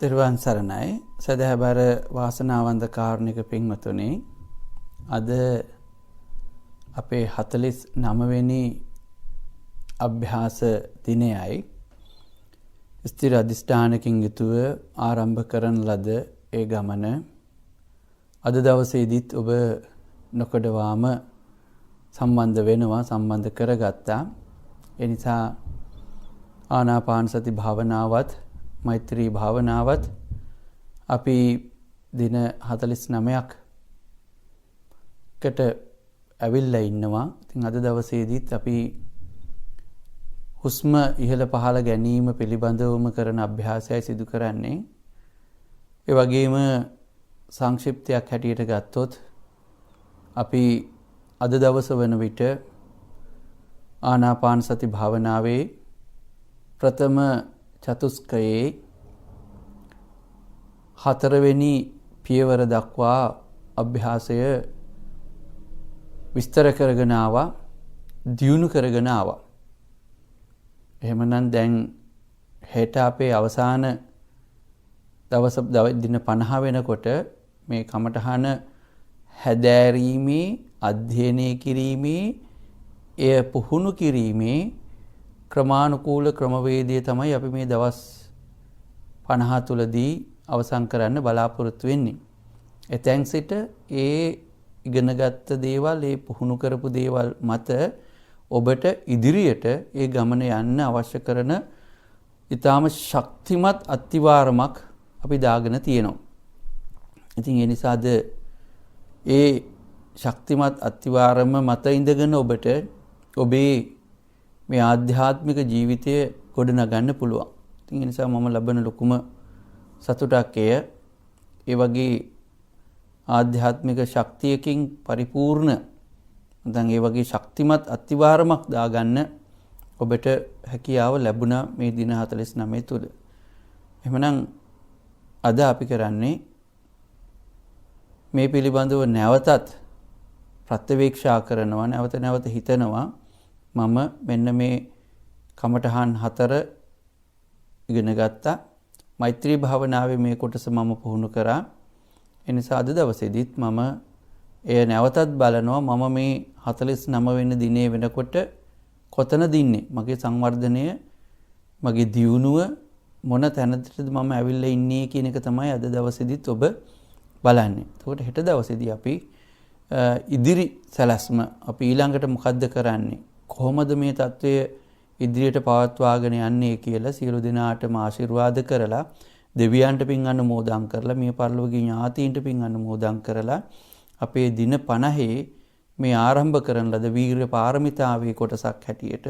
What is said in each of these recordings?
තෙරුවන් සරණයි සදහබර වාසනාවන්ත කාරුණික පින්වතුනි අද අපේ 49 වෙනි අභ්‍යාස දිනයයි ස්ථිර අධිෂ්ඨානකින් යුතුව ආරම්භ කරන ලද ඒ ගමන අද දවසේදීත් ඔබ නොකඩවාම සම්බන්ධ වෙනවා සම්බන්ධ කරගත්තා ඒ නිසා ආනාපාන සති භාවනාවත් මෛත්‍රී භාවනාවත් අපි දින 49ක් කට ඇවිල්ලා ඉන්නවා. ඉතින් අද දවසේදීත් අපි හුස්ම ඉහළ පහළ ගැනීම පිළිබඳවම කරන අභ්‍යාසයයි සිදු කරන්නේ. ඒ වගේම සංක්ෂිප්තයක් හැටියට ගත්තොත් අපි අද දවස වන විට ආනාපාන සති භාවනාවේ ප්‍රථම චතුස්කයේ 4 වෙනි පියවර දක්වා අභ්‍යාසය විස්තර කරගෙන ආවා, දියුණු කරගෙන ආවා. එහෙමනම් දැන් හෙට අපේ අවසාන දවස් දින 50 වෙනකොට මේ කමඨහන හැදෑරීමේ, අධ්‍යයනය කිරීමේ, එය පුහුණු කිරීමේ ක්‍රමානුකූල ක්‍රමවේදය තමයි අපි මේ දවස් 50 තුලදී අවසන් කරන්න බලාපොරොත්තු වෙන්නේ. එතෙන් සිට ඒ ඉගෙනගත්ත දේවල්, ඒ පුහුණු කරපු දේවල් මත ඔබට ඉදිරියට ඒ ගමන යන්න අවශ්‍ය කරන ඊටාම ශක්තිමත් අත්විවරමක් අපි දාගෙන තියෙනවා. ඉතින් ඒ නිසාද ඒ ශක්තිමත් අත්විවරම මත ඉඳගෙන ඔබට ඔබේ මේ ආධ්‍යාත්මික ජීවිතය ගොඩනගන්න පුළුවන්. ඉතින් ඒ නිසා මම ලබන ලොකුම සතුටක් එය. ඒ වගේ ආධ්‍යාත්මික ශක්තියකින් පරිපූර්ණ නැත්නම් ඒ වගේ ශක්තිමත් අත්විවරමක් දාගන්න ඔබට හැකියාව ලැබුණා මේ දින 49 තුල. එහෙමනම් අද අපි කරන්නේ මේ පිළිබඳව නැවතත් ප්‍රත්‍යවේක්ෂා කරනවා, නැවත නැවත හිතනවා. මම මෙන්න මේ කමඨහන් 4 ඉගෙන ගත්තා. මෛත්‍රී භාවනාවේ මේ කොටස මම පුහුණු කරා. ඒ නිසා අද දවසේදීත් මම එය නැවතත් බලනවා. මම මේ 49 වෙනි දිනේ වෙනකොට කොතනද ඉන්නේ? මගේ සංවර්ධනය, මගේ දියුණුව මොන තැනටද මම ඇවිල්ලා ඉන්නේ කියන එක තමයි අද දවසේදීත් ඔබ බලන්නේ. එතකොට හෙට දවසේදී අපි ඉදිරි සැලැස්ම අපි ඊළඟට මොකද්ද කරන්නේ? කොහොමද මේ தত্ত্বය ඉදිරියට පවත්වාගෙන යන්නේ කියලා සියලු දෙනාටම ආශිර්වාද කරලා, දෙවියන්ට පින් අනුමෝදන් කරලා, මේ පරිලෝකීය ඥාතීන්ට පින් අනුමෝදන් කරලා අපේ දින 50 මේ ආරම්භ කරන ලද වීර්ය පාරමිතාවේ කොටසක් හැටියට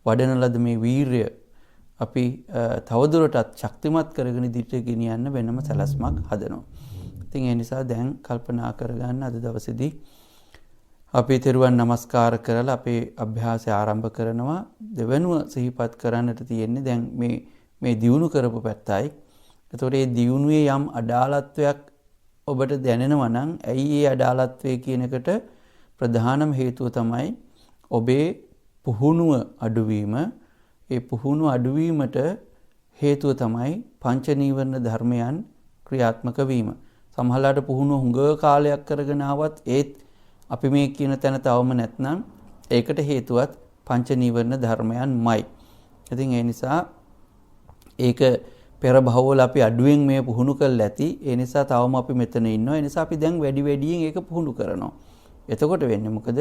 වඩන ලද මේ වීර්ය අපි තවදුරටත් ශක්තිමත් කරගෙන ඉදිරියට ගෙනියන්න වෙනම සැලැස්මක් හදනවා. ඉතින් ඒ නිසා දැන් කල්පනා කරගන්න අද දවසේදී අපි තෙරුවන් නමස්කාර කරලා අපේ අභ්‍යාසය ආරම්භ කරනවා. දෙවෙනුව සිහිපත් කරන්නට තියෙන්නේ දැන් මේ දියුණු කරපු පැත්තයි. ඒතකොට මේ දියුණුවේ යම් අඩාලත්වයක් ඔබට දැනෙනවා නම් ඇයි ඒ අඩාලත්වය කියන එකට ප්‍රධානම හේතුව තමයි ඔබේ පුහුණුව අඩුවීම. ඒ පුහුණුව අඩුවීමට හේතුව තමයි පංච නීවරණ ධර්මයන් ක්‍රියාත්මක වීම. සමහරවිට පුහුණුව හුඟ කාලයක් කරගෙන ආවත් ඒත් අපි මේ කියන තැන තවම නැත්නම් ඒකට හේතුවත් පංච නීවරණ ධර්මයන්මයි. ඉතින් ඒ නිසා ඒක පෙර භවවල අපි අඩුවෙන් මේ පුහුණු කරලා ඇති. ඒ නිසා තවම අපි මෙතන ඉන්නවා. ඒ නිසා අපි දැන් වැඩි වැඩියෙන් ඒක පුහුණු කරනවා. එතකොට වෙන්නේ මොකද?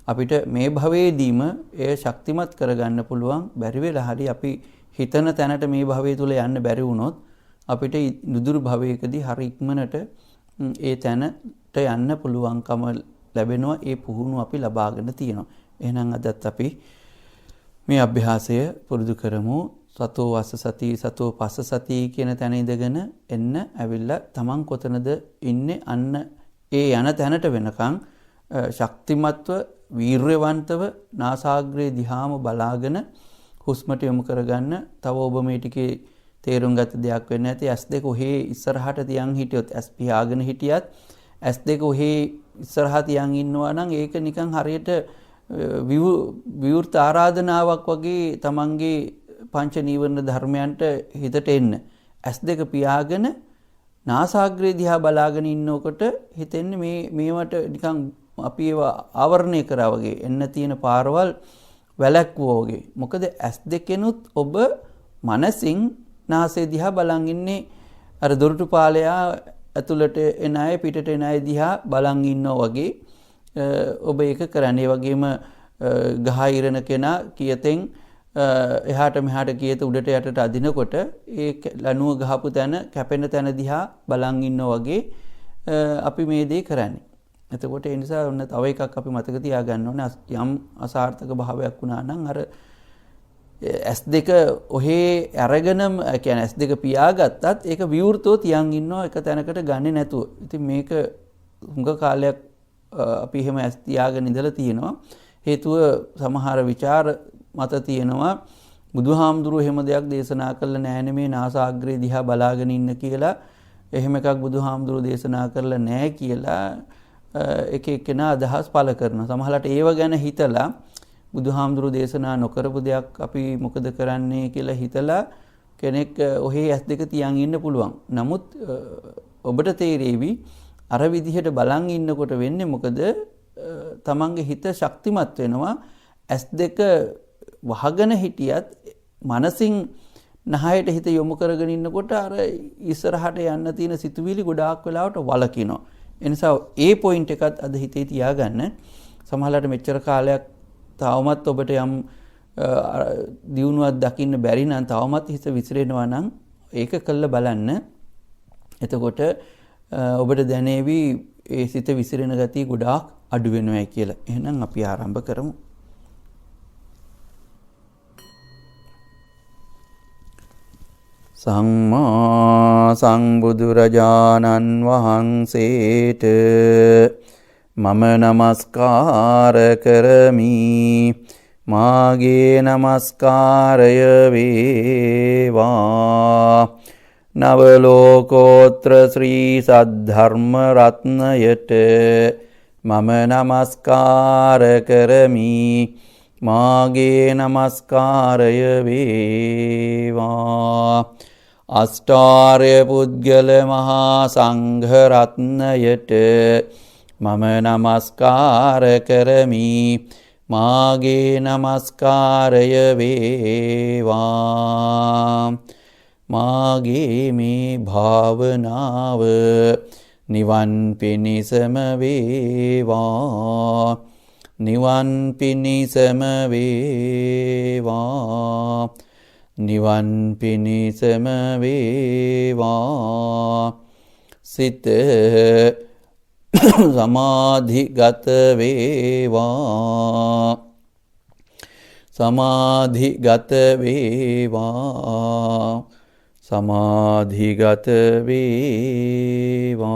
අපිට මේ භවයේදීම ඒ ශක්තිමත් කරගන්න පුළුවන්. බැරි වෙලා හරි අපි හිතන තැනට මේ භවය තුල යන්න බැරි වුණොත් අපිට නුදුරු භවයකදී හරි ඉක්මනට ඒ තැනට යන්න පුළුවන්කම ලැබෙනවා. ඒ පුහුණුව අපි ලබාගෙන තියෙනවා. එහෙනම් අදත් අපි මේ අභ්‍යාසය පුරුදු කරමු. සතෝ වස්ස සති, සතෝ පස්ස සති කියන තැන ඉඳගෙන එන්න ඇවිල්ලා තමන් කොතනද ඉන්නේ අන්න ඒ යන තැනට වෙනකන් ශක්තිමත්ව, වීර්යවන්තව නාසාග්‍රේ දිහාම බලාගෙන හුස්මට යොමු කරගන්න. තව ඔබ මේ ටිකේ තේරුම් ගත දෙයක් වෙන්නේ නැති S2 ඔහේ ඉස්සරහට තියන් හිටියොත්, S පියාගෙන හිටියත් S2 ඔහේ ඉස්සරහා තියන් ඉන්නවා නම් ඒක නිකන් හරියට විවෘත ආරාධනාවක් වගේ තමන්ගේ පංච නීවරණ ධර්මයන්ට හිතට එන්න. ඇස් දෙක පියාගෙන නාසාග්‍රේ දිහා බලාගෙන ඉන්නකොට හිතෙන්නේ මේවට නිකන් අපි ඒවා ආවරණය කරා වගේ එන්න තියෙන පාරවල් වැලැක්වුවා වගේ. මොකද ඇස් දෙකෙනුත් ඔබ මනසින් නාසය දිහා බලන් ඉන්නේ අර දොරටු පාලයා ඇතුළට එන අය පිටට එන අය දිහා බලන් ඉන්නවා වගේ ඔබ ඒක කරන්නේ. ඒ වගේම ගහ ඉරන කෙනා කියතෙන් එහාට මෙහාට කියත උඩට යටට අදිනකොට ඒ ලණුව ගහපු තැන කැපෙන තැන දිහා බලන් ඉන්නවා වගේ අපි මේ දේ කරන්නේ. එතකොට ඒ නිසා ඔන්න තව එකක් අපි මතක තියාගන්න ඕනේ. යම් අසාර්ථක භාවයක් වුණා නම් අර S2 ඔහේ අරගෙනම කියන්නේ S2 පියාගත්තත් ඒක විවෘතව තියන් ඉන්නවා එක තැනකට ගන්නේ නැතුව. ඉතින් මේක හුඟ කාලයක් අපි එහෙම S තියාගෙන ඉඳලා තියෙනවා. හේතුව සමහර ਵਿਚාර මත තියෙනවා බුදුහාමුදුරුවෝ එහෙම දෙයක් දේශනා කළා නැහැ මේ නාසාග්‍රේ දිහා බලාගෙන ඉන්න කියලා. එහෙම එකක් බුදුහාමුදුරුවෝ දේශනා කරලා නැහැ කියලා එක එක්කෙනා අදහස් පළ කරනවා. සමහරවිට ඒව ගැන හිතලා බුදුහාමුදුරුවෝ දේශනා නොකරපු දෙයක් අපි මොකද කරන්නේ කියලා හිතලා කෙනෙක් ඔහේ S2 තියන් ඉන්න පුළුවන්. නමුත් ඔබට තේරෙවි අර විදිහට බලන් ඉන්නකොට වෙන්නේ මොකද? තමන්ගේ හිත ශක්තිමත් වෙනවා. S2 වහගෙන හිටියත් මනසින් නහයට හිත යොමු කරගෙන ඉන්නකොට අර ඉස්සරහට යන්න තියෙන සිතුවිලි ගොඩාක් වෙලාවට වලකිනවා. ඒ නිසා ඒ පොයින්ට් එකත් අද හිතේ තියාගන්න. සමහරවිට මෙච්චර කාලයක් තවමත් ඔබට යම් දියුණුවක් දකින්න බැරි නම් තවමත් හිත විසිරෙනවා නම් ඒක කළා බලන්න. එතකොට ඔබට දැනේවි ඒ සිත විසිරෙන ගතිය ගොඩාක් අඩු වෙනවායි කියලා. එහෙනම් අපි ආරම්භ කරමු. සම්මා සම්බුදුරජාණන් වහන්සේට මම නමස්කාර කරමි. මාගේ නමස්කාරය වේවා. නවලෝකෝත්‍ර ශ්‍රී සද්ධර්ම රත්නයට මම නමස්කාර කරමි. මාගේ නමස්කාරය වේවා. අෂ්ටාර්ය පුද්ගල මහා සංඝ රත්නයට මම නමස්කාර කරමි. මාගේ නමස්කාරය වේවා. මාගේ මේ භාවනාව නිවන් පිණිසම වේවා. නිවන් පිණිසම වේවා. නිවන් පිණිසම වේවා. සිත සමාධිගත වේවා. සමාධිගත වේවා. සමාධිගත වේවා.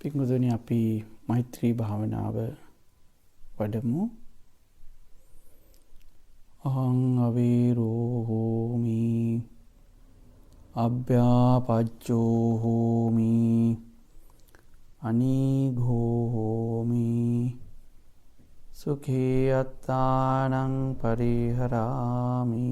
පින්වතුනි අපි මෛත්‍රී භාවනාව වඩමු. අහං අවීරෝ හෝමි අභ්‍යාපච්චෝ හෝමි අනීඝෝ හෝමි සුඛේ අත්තානං පරිහරාමි.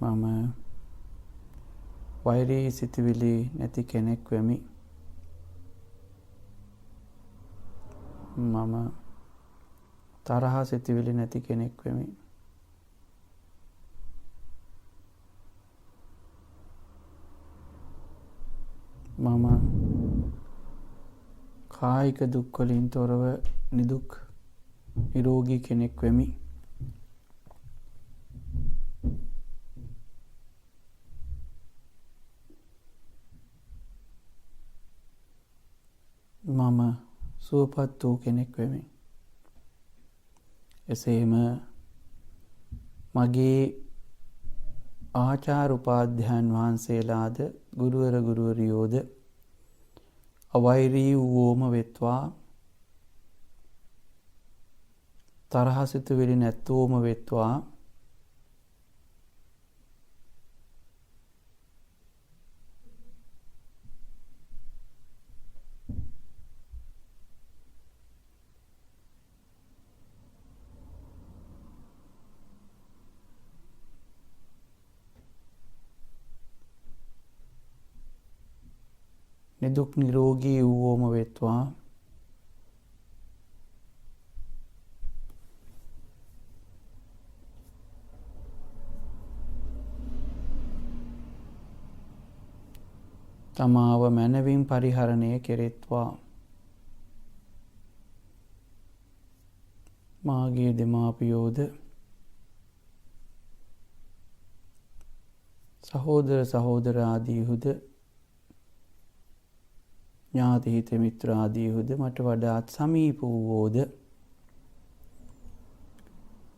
මම වෛරී සිතුවිලි නැති කෙනෙක් වෙමි. මම තරහ සිතුවිලි නැති කෙනෙක් වෙමි. මම කායික දුක් වලින් තොරව නිදුක් නිරෝගී කෙනෙක් වෙමි. මම සුවපත් වූ කෙනෙක් වෙමි. එසේම මගේ ආචාර උපාධ්‍යයන් වහන්සේලාද ගුරුවර ගුරුවරියෝද අවෛරී වූවෝම වෙත්වා, තරහ සිතුවිලි නැත්තෝම වෙත්වා, නිදුක් නිරෝගී වූවෝම වෙත්වා. තමාව මැනවින් පරිහරණය කෙරෙත්වා. මාගේ දෙමාපියෝද සහෝදර සහෝදරාදීහුද ඥාති හිත මිත්‍රාදීහුද මට වඩාත් සමීප වූවෝද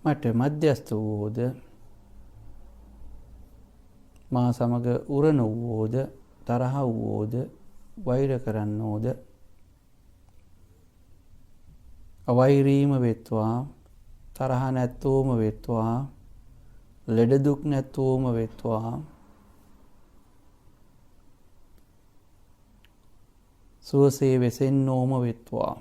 මට මධ්‍යස්ථ වූවෝද මා සමග උරණ වූවෝද තරහ වූවෝද වෛර කරන්නෝද අවෛරීම වෙත්වා, තරහ නැත්තෝම වෙත්වා, ලෙඩ දුක් නැත්තෝම වෙත්වා, සුවසේ වෙසෙන්නෝම වෙත්වා.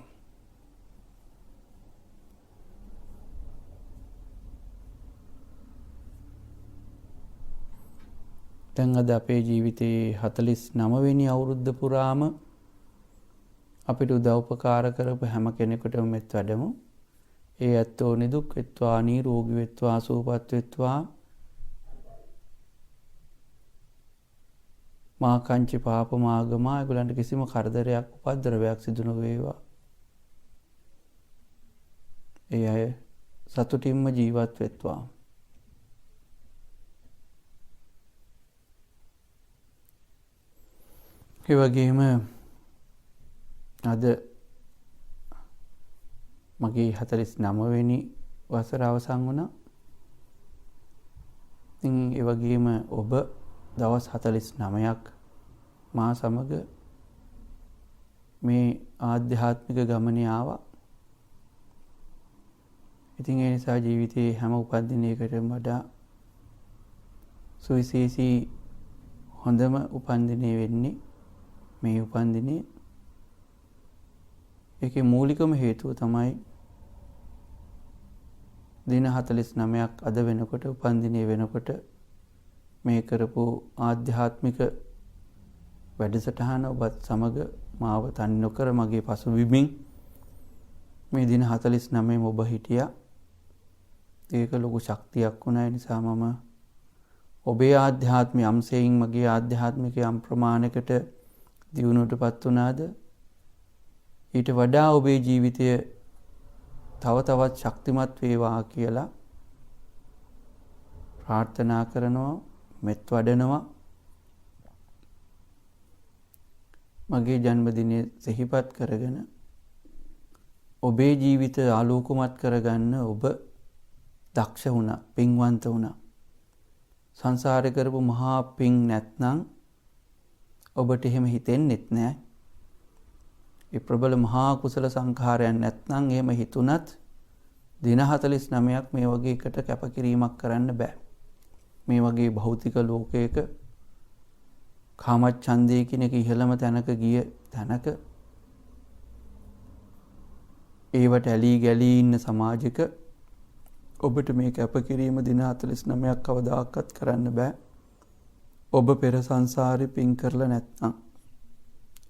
දැන් අද අපේ ජීවිතයේ 49 වෙනි අවුරුද්ද පුරාම අපිට උදව්පකාර කරපු හැම කෙනෙකුටම මෙත් වැඩමු. ඒ ඇත්තෝ නිදුක් වෙත්වා, නිරෝගී වෙත්වා, සුවපත් වෙත්වා. මා කංචි පාප මාගමා ඒගොල්ලන්ට කිසිම කරදරයක් උපද්දරවයක් සිදු නොවේවා. ඒ අය සතුටින්ම ජීවත් වෙත්වා. ඒ වගේම අද මගේ 49 වෙනි වසර අවසන් වුණා. ඉතින් ඒ වගේම ඔබ දවස් 49ක් මා සමග මේ ආධ්‍යාත්මික ගමනේ ආවා. ඉතින් ඒ නිසා ජීවිතයේ හැම උපන්දිනයකටම වඩා සුවිශේෂී හොඳම උපන්දිනය වෙන්නේ මේ උපන්දිනේ. ඒකේ මූලිකම හේතුව තමයි දින 49ක් අද වෙනකොට උපන්දිනේ වෙනකොට මේ කරපු ආධ්‍යාත්මික වැඩසටහන ඔබත් සමග මාව තනි නොකර මගේ පසුබිමින් මේ දින 49ම ඔබ හිටියා. ඒක ලොකු ශක්තියක් වුණා. ඒ නිසා මම ඔබේ ආධ්‍යාත්මික අංශයෙන් මගේ ආධ්‍යාත්මික යම් ප්‍රමාණයකට දියුණුවටපත් වුණාද, ඊට වඩා ඔබේ ජීවිතය තව තවත් ශක්තිමත් වේවා කියලා ප්‍රාර්ථනා කරනවා, මෙත් වඩනවා. මගේ ජන්මදිනය සිහිපත් කරගෙන ඔබේ ජීවිතය ආලෝකමත් කරගන්න ඔබ දක්ෂ වුණා, පින්වන්ත වුණා. සංසාරේ කරපු මහා පින් නැත්නම් ඔබට එහෙම හිතෙන්නෙත් නෑ. ඒ ප්‍රබල මහා කුසල සංඛාරයන් නැත්නම් එහෙම හිතුණත් දින 49ක් මේ වගේ එකට කැපකිරීමක් කරන්න බෑ. මේ වගේ භෞතික ලෝකයක කාමච්ඡන්දය කියන එක ඉහළම තැනක ගිය තැනක ඒවට ඇලී ගැලී ඉන්න සමාජයක ඔබට මේ කැපකිරීම දින 49ක් කවදාකවත් කරන්න බෑ. ඔබ පෙර සංසාරේ පින් කරලා නැත්නම්.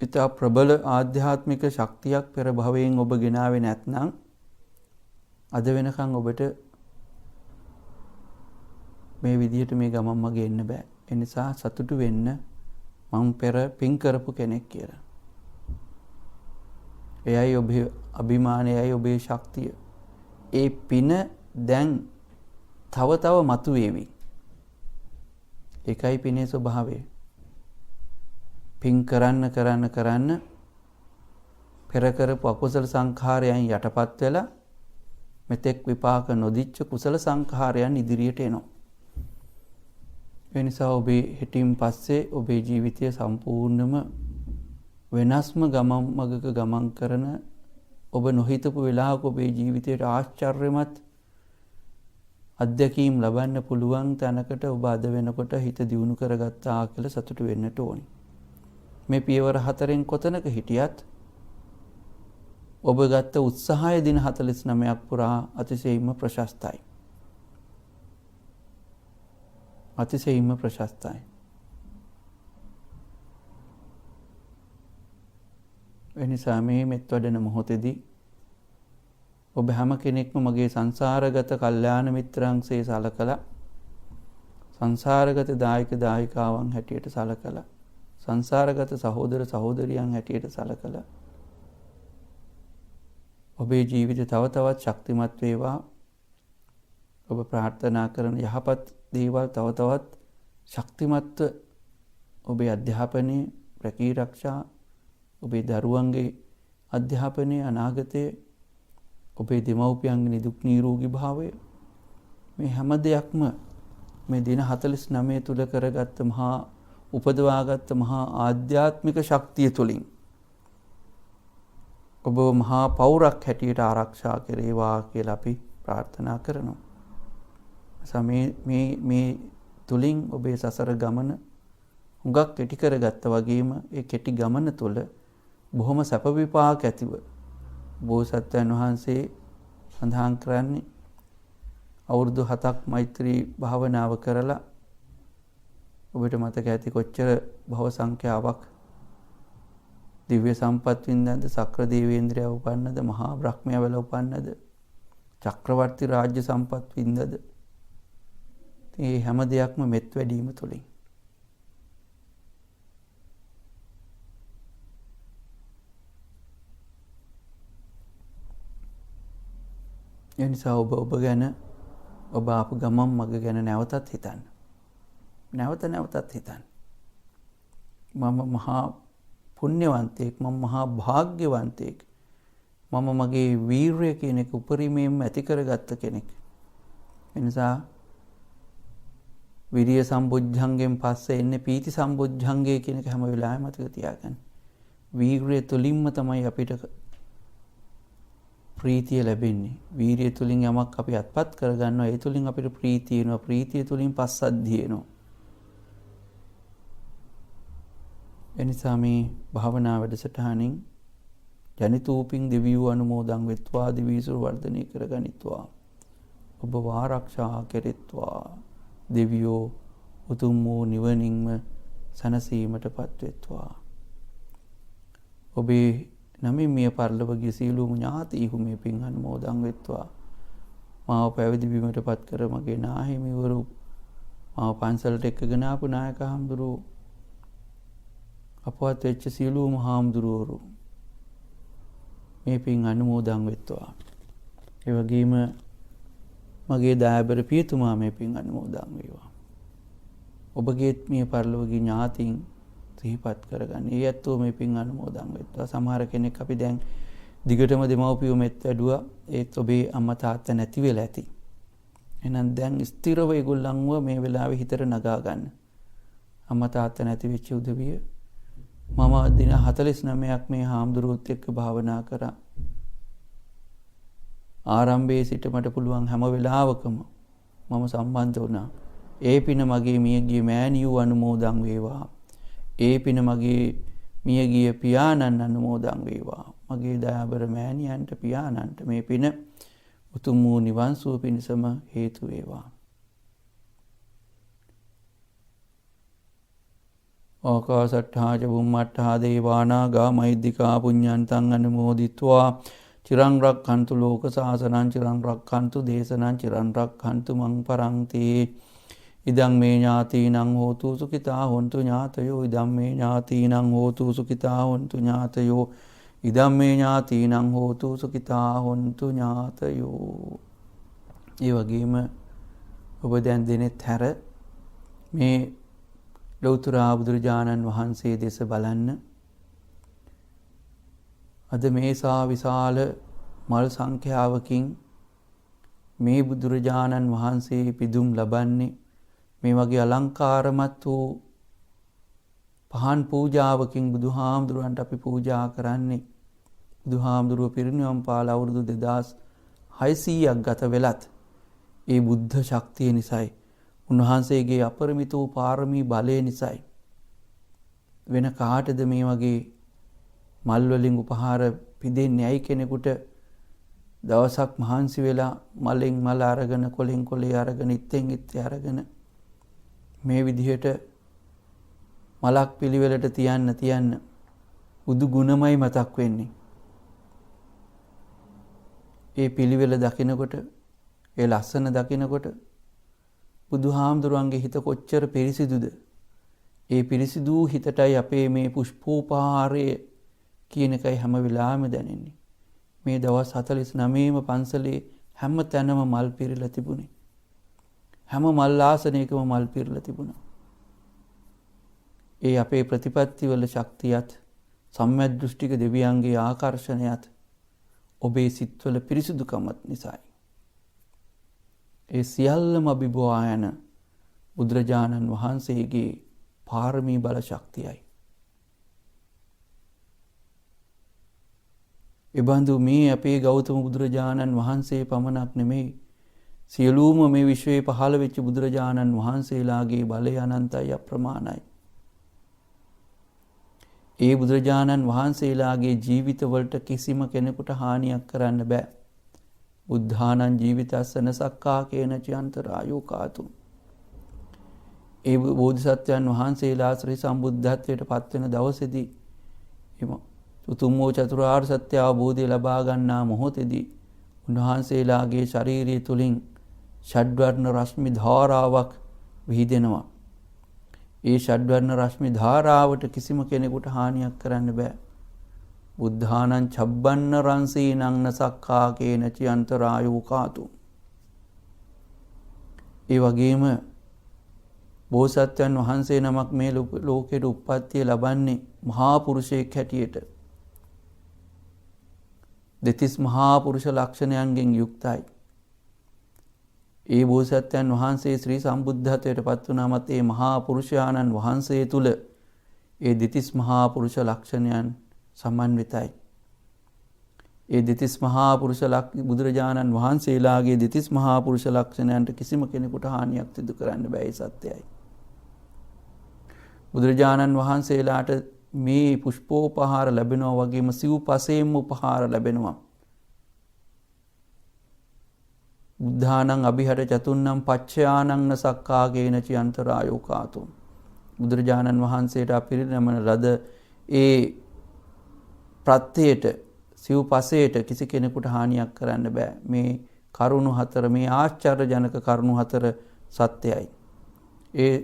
ඉතා ප්‍රබල ආධ්‍යාත්මික ශක්තියක් පෙර භවයෙන් ඔබ ගෙනාවේ නැත්නම් අද වෙනකන් ඔබට මේ විදිහට මේ ගමන් මගේ එන්න බෑ. ඒ නිසා සතුටු වෙන්න මම පෙර පින් කරපු කෙනෙක් කියලා. එයයි ඔබේ අභිමානයයි ඔබේ ශක්තිය. ඒ පින දැන් තව මතුවේවි. ඒකයි පිනේ ස්වභාවය. පින් කරන්න පෙර කරපු අකුසල සංඛාරයන් යටපත් වෙලා මෙතෙක් විපාක නොදිච්ච කුසල සංඛාරයන් ඉදිරියට එනවා. ඒ නිසා ඔබේ හිටින් පස්සේ ඔබේ ජීවිතය සම්පූර්ණම වෙනස්ම ගමන් මගක ගමන් කරන ඔබ නොහිතපු වෙලාවක ඔබේ ජීවිතයට ආශ්චර්යමත් අත්දැකීම් ලබන්න පුළුවන් තැනකට ඔබ අද වෙනකොට හිත දියුණු කරගත්තා කියලා සතුටු වෙන්නට ඕනි. මේ පියවර 4න් කොතනක හිටියත් ඔබ ගත්ත උත්සාහය දින 49ක් පුරා අතිශයින්ම ප්‍රශස්තයි. අතිශයින්ම ප්‍රශස්තයි. එනිසා මේ මෙත් වඩන මොහොතේදී ඔබ හැම කෙනෙක්ම මගේ සංසාරගත කල්යාණ මිත්‍රාංශේ සලකලා සංසාරගත දායක දායිකාවන් හැටියට සලකලා සංසාරගත සහෝදර සහෝදරියන් හැටියට සලකලා ඔබේ ජීවිතය තව තවත් ශක්තිමත් වේවා. ඔබ ප්‍රාර්ථනා කරන යහපත් දේවල් තව තවත් ශක්තිමත්ව ඔබේ අධ්‍යාපනයේ රැකී ආරක්ෂා ඔබේ දරුවන්ගේ අධ්‍යාපනයේ අනාගතයේ ඔබේ දෙමව්පියන්ගේ නිදුක් නිරෝගී භාවය මේ හැම දෙයක්ම මේ දින 49 තුල කරගත්ත මහා උපදවාගත්ත මහා ආධ්‍යාත්මික ශක්තිය තුලින් ඔබ මහා පෞරක් හැටියට ආරක්ෂා කෙරේවා කියලා අපි ප්‍රාර්ථනා කරනවා. මේ තුලින් ඔබේ සසර ගමන හුඟක් කෙටි කරගත්තා වගේම ඒ කෙටි ගමන තුල බොහොම සැප විපාක ඇතිව බෝසත්යන් වහන්සේ සඳහන් කරන්නේ අවුරුදු 7ක් මෛත්‍රී භාවනාව කරලා ඔබට මතක ඇති කොච්චර භව සංඛ්‍යාවක් දිව්‍ය සම්පත් වින්දාද සක්‍ර දේවේන්ද්‍රයා උපන්නද මහා බ්‍රහ්මයා වෙලා උපන්නද චක්‍රවර්ති රාජ්‍ය සම්පත් වින්දාද මේ හැම දෙයක්ම මෙත් වැඩීම තුලින් ඒ නිසා ඔබ ගැන ඔබ ආපු ගමන් මග ගැන නැවතත් හිතන්න. නැවතත් හිතන්න. මම මහා පුණ්‍යවන්තයෙක්, මම මහා භාග්‍යවන්තයෙක්. මම මගේ වීරය කියන එක උපරිමයෙන්ම ඇති කරගත්ත කෙනෙක්. ඒ නිසා විරිය සම්බුද්ධංගෙන් පස්සේ එන්නේ පීති සම්බුද්ධංගය කියන එක හැම වෙලාවෙම මතක තියාගන්න. වීරය තුලින්ම තමයි අපිට ප්‍රීතිය ලැබෙන්නේ. වීරිය තුලින් යමක් අපි අත්පත් කරගන්නවා. ඒ තුලින් අපිට ප්‍රීතිය එනවා. ප්‍රීතිය තුලින් පස්සද්ධිය එනවා. එනිසා මේ භාවනා වැඩසටහනින් ජනිතූපින් දෙවියෝ අනුමෝදන් වෙත්වා දිවිසුර වර්ධනය කරගනිත්වා. ඔබ ආරක්ෂා කෙරෙත්වා. දෙවියෝ උතුම් වූ නිවනින්ම සැනසීමටපත් වෙත්වා. ඔබේ නමින් මිය පරලොවගේ සියලුම ඥාතීහු මේ පින් අනුමෝදන් වෙත්වා. මාව පැවිදි බිමටපත් කර මගේ නාහිමිවරු, මාව පන්සලට එක්කගෙන ආපු නායක හාමුදුරුවෝ, අපවත් වෙච්ච සියලුම හාමුදුරුවෝ මේ පින් අනුමෝදන් වෙත්වා. ඒ වගේම මගේ දායබර පියතුමා මේ පින් අනුමෝදන් වේවා. ඔබගේත් මිය පරලොවගේ ඥාතීන් සිහිපත් කරගන්න. ඒ ඇත්තෝ මේ පින් අනුමෝදන් වෙත්වා. සමහර කෙනෙක් අපි දැන් දිගටම දෙමව්පියෝ මෙත් වැඩුවා. ඒත් ඔබේ අම්මා තාත්තා නැති වෙලා ඇති. එහෙනම් දැන් ස්ථිරව ඒගොල්ලන්ව මේ වෙලාවේ හිතට නගා ගන්න. අම්මා තාත්තා නැති වෙච්ච උදවිය මම දින 49ක් මේ හාමුදුරුවොත් එක්ක භාවනා කරා. ආරම්භයේ සිට මට පුළුවන් හැම වෙලාවකම මම සම්බන්ධ වුණා. ඒ පින මගේ මියගිය මෑණියෝ අනුමෝදන් වේවා. ඒ පින මගේ මියගිය පියාණන් අනුමෝදන් වේවා. මගේ දයාබර මෑණියන්ට පියාණන්ට මේ පින උතුම් වූ නිවන් සුව පිණසම හේතු වේවා. ආකාසට්ඨා ච බුම්මට්ඨා දේවානාගා මහිද්దికා පුඤ්ඤන්තං අනුමෝදිත්වා චිරං රක්ඛන්තු ලෝක සාසනං චිරං රක්ඛන්තු දේශනං චිරං රක්ඛන්තු මං පරන්ති. ඉදං මේ ඥාතීනං හෝතු සුඛිතා හොන්තු ඥාතයෝ. ඉදං මේ ඥාතීනං හෝතු සුඛිතා හොන්තු ඥාතයෝ. ඉදං මේ ඥාතීනං හෝතු සුඛිතා හොන්තු ඥාතයෝ. ඒ වගේම ඔබ දැන් දෙනෙත් හැර මේ ලෞතර බුදුරජාණන් වහන්සේ දෙස බලන්න. අද මේසා විශාල මල් සංඛ්‍යාවකින් මේ බුදුරජාණන් වහන්සේ පිදුම් ලබන්නේ මේ වගේ අලංකාරමත් වූ පහන් පූජාවකින් බුදුහාමුදුරුවන්ට අපි පූජා කරන්නේ. බුදුහාමුදුරුව පිරිනිවන් පාල අවුරුදු 2600ක් ගත වෙලත් ඒ බුද්ධ ශක්තිය නිසායි, උන්වහන්සේගේ අපරිමිත වූ පාරමී බලය නිසායි වෙන කාටද මේ වගේ මල් වලින් උපහාර පිදෙන්නේ? ඇයි කෙනෙකුට දවසක් මහන්සි වෙලා මලෙන් මල අරගෙන කොලෙන් කොලේ අරගෙන ඉත්තෙන් ඉත්තේ අරගෙන මේ විදිහට මලක් පිළිවෙලට තියන්න බුදු ගුණමයි මතක් වෙන්නේ. ඒ පිළිවෙල දකිනකොට, ඒ ලස්සන දකිනකොට බුදුහාමුදුරුවන්ගේ හිත කොච්චර පිරිසිදුද? ඒ පිරිසිදු හිතටයි අපේ මේ පුෂ්පෝපහාරය කියන එකයි හැම වෙලාවෙම දැනෙන්නේ. මේ දවස් 49ම පන්සලේ හැම තැනම මල් පිරලා තිබුණේ. හැම මල් ආසනයකම මල් පිරලා තිබුණා. ඒ අපේ ප්‍රතිපත්තිවල ශක්තියත් සම්‍යක් දෘෂ්ටික දෙවියන්ගේ ආකර්ෂණයත් ඔබේ සිත්වල පිරිසිදුකමත් නිසායි. ඒ සියල්ලම අභිබවා යන බුදුරජාණන් වහන්සේගේ පාරමී බල ශක්තියයි. එබඳු මේ අපේ ගෞතම බුදුරජාණන් වහන්සේ පමණක් නෙමෙයි, සියලුම මේ විශ්වයේ පහළ වෙච්ච බුදුරජාණන් වහන්සේලාගේ බලය අනන්තයි, අප්‍රමාණයි. ඒ බුදුරජාණන් වහන්සේලාගේ ජීවිතවලට කිසිම කෙනෙකුට හානියක් කරන්න බෑ. බුද්ධානං ජීවිතස්සන සක්කා කේනච අන්තරායෝ කාතු. ඒ බෝධිසත්වයන් වහන්සේලා ශ්‍රී සම්බුද්ධත්වයට පත්වෙන දවසේදී උතුම් වූ චතුරාර්ය සත්‍ය අවබෝධය ලබා ගන්නා මොහොතේදී උන්වහන්සේලාගේ ශාරීරිය තුලින් ෂඩ්වර්ණ රශ්මි ධාරාවක් විහිදෙනවා. ඒ ෂඩ්වර්ණ රශ්මි ධාරාවට කිසිම කෙනෙකුට හානියක් කරන්න බෑ. බුද්ධානං චබ්බන්න රංසීනං නසක්ඛා කේනච අන්තරායෝ කාතු. ඒ වගේම බෝසත්යන් වහන්සේ නමක් මේ ලෝකෙට උප්පත්තිය ලබන්නේ මහා පුරුෂයෙක් හැටියට. දෙතිස් මහා පුරුෂ ලක්ෂණයන්ගෙන් යුක්තයි. ඒ බෝසත්යන් වහන්සේ ශ්‍රී සම්බුද්ධත්වයට පත් වුණාමත් ඒ මහා පුරුෂයාණන් වහන්සේ තුල ඒ දෙතිස් මහා පුරුෂ ලක්ෂණයන් සමන්විතයි. ඒ දෙතිස් මහා පුරුෂ බුදුරජාණන් වහන්සේලාගේ දෙතිස් මහා පුරුෂ ලක්ෂණයන්ට කිසිම කෙනෙකුට හානියක් සිදු කරන්න බෑ. ඒ සත්‍යයි. බුදුරජාණන් වහන්සේලාට මේ පුෂ්පෝපහාර ලැබෙනවා වගේම සිව්පසේම උපහාර ලැබෙනවා. බුද්ධානං අභිහට චතුන්නම් පච්චයානං නසක්ඛා කේනච අන්තරායෝ කාතු. බුදුරජාණන් වහන්සේට අපිරිනමන ලද ඒ ප්‍රත්‍යයට, සිව්පසයට කිසි කෙනෙකුට හානියක් කරන්න බෑ. මේ කරුණු හතර, මේ ආශ්චර්යජනක කරුණු හතර සත්‍යයි. ඒ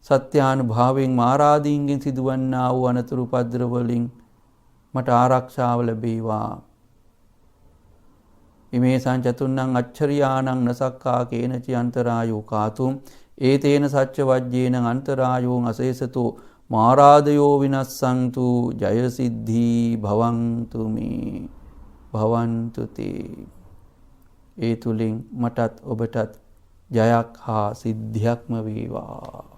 සත්‍යානුභාවයෙන් මාරාදීන්ගෙන් සිදුවන්නා වූ අනතුරු උපද්‍රව වලින් මට ආරක්ෂාව ලැබේවා. ඉමේ සංචතුන්නං අච්චරියානං නසක්ඛා කේනච අන්තරායෝ කාතුම් ඒතේන සච්ච වජ්ජේන අන්තරායෝ අසේසතෝ මාරාදයෝ විනස්සන්තු ජය සිද්ධී භවන්තු මේ භවන්තු තේ. ඒ තුලින් මටත් ඔබටත් ජයක් හා සිද්ධියක්ම වේවා.